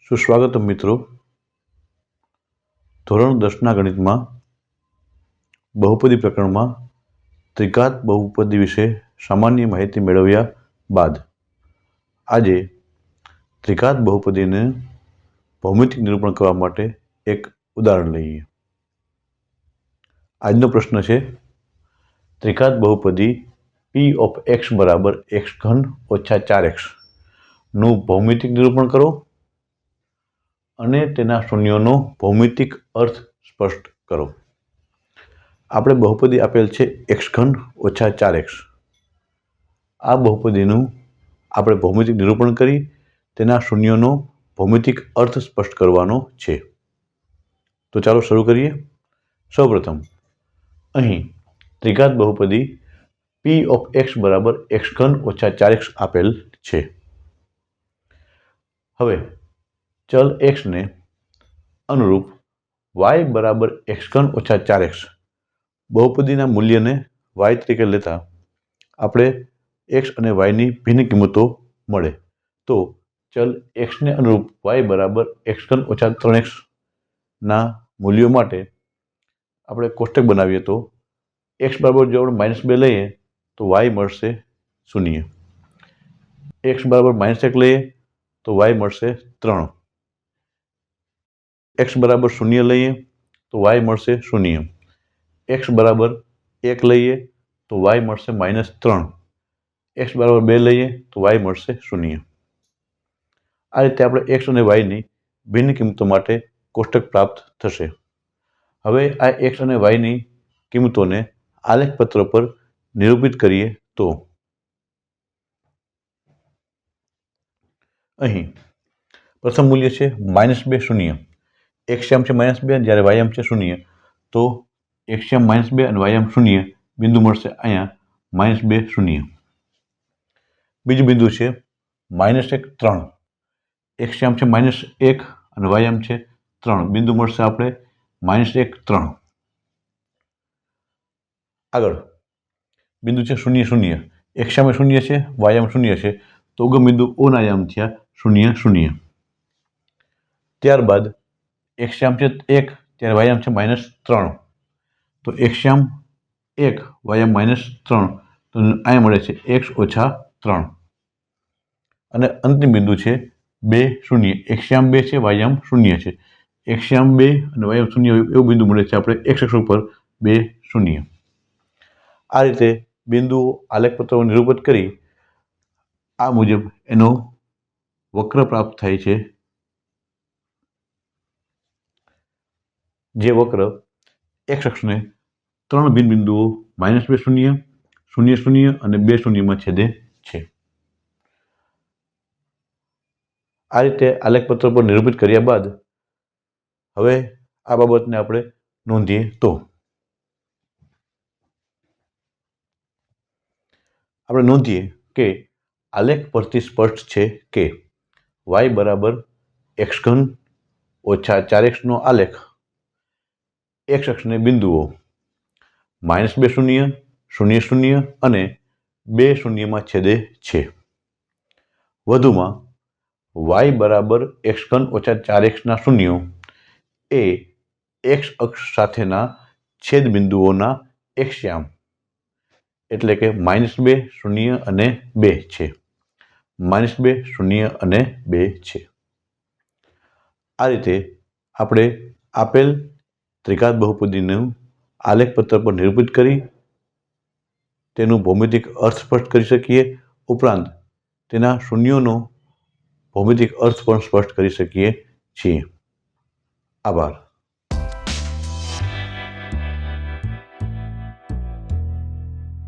સુસ્વાગત મિત્રો. ધોરણ 10ના ગણિતમાં બહુપદી પ્રકરણમાં ત્રિઘાત બહુપદી વિશે સામાન્ય માહિતી મેળવ્યા બાદ આજે ત્રિઘાત બહુપદીને ભૌમિતિક નિરૂપણ કરવા માટે એક ઉદાહરણ લઈએ. આજનો પ્રશ્ન છે, ત્રિઘાત બહુપદી p ઓફ x બરાબર x³ ઓછા 4x નું ભૌમિતિક નિરૂપણ કરો અને તેના શૂન્યોનો ભૌમિતિક અર્થ સ્પષ્ટ કરો. આપણે બહુપદી આપેલ છે x³ ઓછા 4x. આ બહુપદીનું આપણે ભૌમિતિક નિરૂપણ કરી તેના શૂન્યોનો ભૌમિતિક અર્થ સ્પષ્ટ કરવાનો છે. તો ચાલો શરૂ કરીએ. સૌપ્રથમ અહીં ત્રિઘાત બહુપદી p ઓફ x બરાબર x³ ઓછા 4x આપેલ છે. હવે ચલ x ને અનુરૂપ y બરાબર x³ ઓછા 4x બહુપદીના મૂલ્યને y તરીકે લેતા આપણે x અને yની ભિન્ન કિંમતો મળે. તો ચલ x ને અનુરૂપ y બરાબર x³ ઓછા 3x ના મૂલ્યો માટે આપણે કોષ્ટક બનાવીએ તો x બરાબર જો આપણે -2 લઈએ તો y મળશે 0. x બરાબર -1 લઈએ તો y મળશે 3. x બરાબર 0 લઈએ તો y મળશે 0. x બરાબર 1 લઈએ તો y મળશે -3. x બરાબર 2 લઈએ તો y મળશે 0. આ રીતે આપણે x અને yની ભિન્ન કિંમતો માટે કોષ્ટક પ્રાપ્ત થશે. હવે આ x અને yની કિંમતોને આલેખપત્ર પર નિરૂપિત કરીએ તો અહીં પ્રથમ મૂલ્ય છે -2 0. x છે -2 જ્યારે y છે 0 તો x -2 અને y 0 બિંદુ મળશે અહીંયા -2 0. બીજું બિંદુ છે -1 3. x છે -1 અને y છે 3 બિંદુ મળશે આપણે -1 3. આગળ બિંદુ છે 0 0. x 0 છે y 0 છે તો ઉગમ બિંદુ O ના આયામ થયા 0 0. ત્યારબાદ x છે 1 ત્યારે y છે -3 તો x 1 y -3 તો અહીંયા મળે છે x ઓછા 3. અને અંતિમ બિંદુ છે 2 0. x 2 છે y 0 છે. x 2 અને y 0 એવું બિંદુ મળે છે આપણે x અક્ષ ઉપર 2 0. આ રીતે બિંદુઓ આલેખપત્રો નિરૂપિત કરી આ મુજબ એનો વક્ર પ્રાપ્ત થાય છે. જે વક્ર x અક્ષને 3 ભિન્ન બિંદુઓ -2 0 0 0 અને 2 0 માં છેદે છે. આ રીતે આલેખપત્ર પર નિરૂપિત કર્યા બાદ હવે આ બાબતને આપણે નોંધીએ તો આપણે નોંધીએ કે આલેખ પરથી સ્પષ્ટ છે કે y બરાબર x³ ઓછા 4x નો આલેખ x અક્ષને બિંદુઓ -2 0 0 0 અને 2 0 માં છેદે છે. વધુમાં y બરાબર x³ ઓછા 4x ના શૂન્યો એ x અક્ષ સાથેના છેદ બિંદુઓના x એટલે કે -2 0 અને 2 છે. -2 0 અને 2 છે. આ રીતે આપણે આપેલ ત્રિઘાત બહુપદીનું આલેખપત્ર પર નિરૂપિત કરી તેનું ભૌમિતિક અર્થ સ્પષ્ટ કરી શકીએ. ઉપરાંત તેના શૂન્યોનો ભૌમિતિક અર્થ પણ સ્પષ્ટ કરી શકીએ છીએ. આભાર.